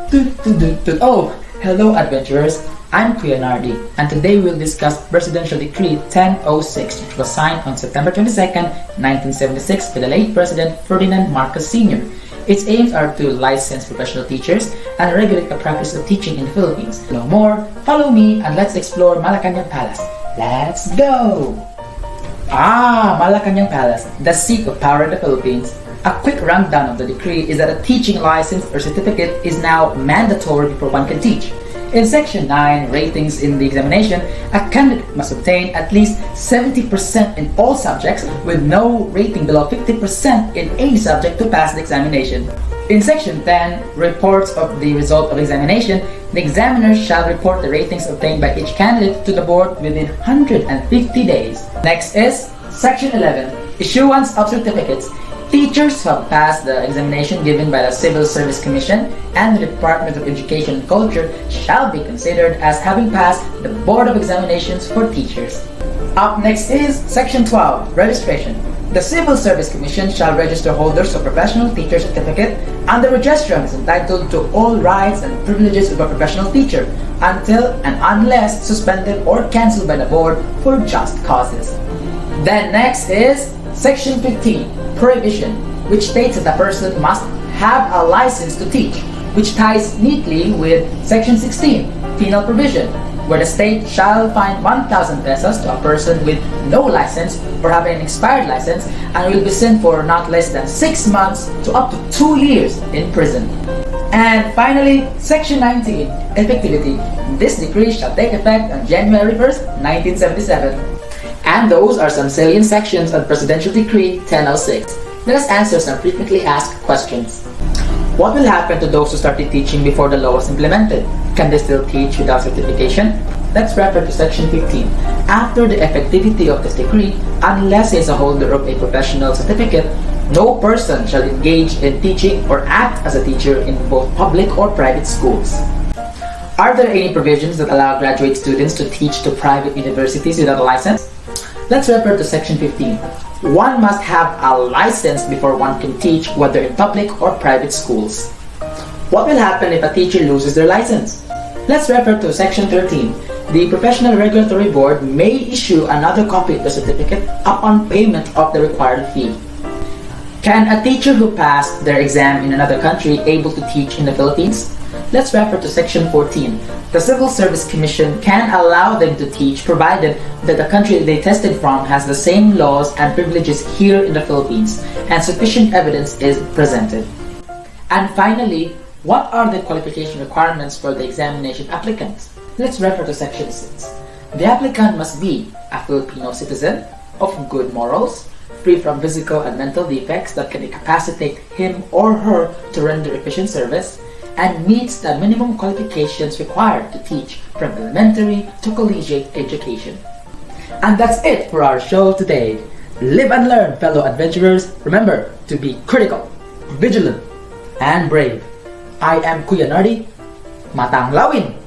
Oh, hello adventurers, I'm Genard, and today we'll discuss Presidential Decree 1006, which was signed on September 22nd, 1976 by the late President Ferdinand Marcos Sr. Its aims are to license professional teachers and regulate the practice of teaching in the Philippines. To know more, follow me and let's explore Malacanang Palace. Let's go! Malacanang Palace, the seat of power in the Philippines. A quick rundown of the decree is that a teaching license or certificate is now mandatory before one can teach. In Section 9, ratings in the examination, a candidate must obtain at least 70% in all subjects with no rating below 50% in any subject to pass the examination. In Section 10, reports of the result of examination, the examiner shall report the ratings obtained by each candidate to the board within 150 days. Next is Section 11, issuance of certificates. Teachers who have passed the examination given by the Civil Service Commission and the Department of Education and Culture shall be considered as having passed the Board of Examinations for Teachers. Up next is Section 12, registration. The Civil Service Commission shall register holders of professional teacher certificate, and the registrant is entitled to all rights and privileges of a professional teacher until and unless suspended or cancelled by the board for just causes. Then next is Section 15, prohibition, which states that a person must have a license to teach, which ties neatly with Section 16, penal provision, where the state shall fine 1,000 pesos to a person with no license or having an expired license and will be sent for not less than 6 months to up to 2 years in prison. And finally, Section 19, effectivity. This decree shall take effect on January 1st, 1977. And those are some salient sections of Presidential Decree 1006. Let us answer some frequently asked questions. What will happen to those who started teaching before the law was implemented? Can they still teach without certification? Let's refer to Section 15. After the effectivity of this decree, unless he is a holder of a professional certificate, no person shall engage in teaching or act as a teacher in both public or private schools. Are there any provisions that allow graduate students to teach to private universities without a license? Let's refer to Section 15. One must have a license before one can teach, whether in public or private schools. What will happen if a teacher loses their license? Let's refer to Section 13. The Professional Regulatory Board may issue another copy of the certificate upon payment of the required fee. Can a teacher who passed their exam in another country able to teach in the Philippines? Let's refer to Section 14. The Civil Service Commission can allow them to teach provided that the country they tested from has the same laws and privileges here in the Philippines and sufficient evidence is presented. And finally, what are the qualification requirements for the examination applicant? Let's refer to Section 6. The applicant must be a Filipino citizen of good morals, free from physical and mental defects that can incapacitate him or her to render efficient service, and meets the minimum qualifications required to teach from elementary to collegiate education. And that's it for our show today. Live and learn, fellow adventurers. Remember to be critical, vigilant, and brave. I am Kuya Nardi. Matang lawin!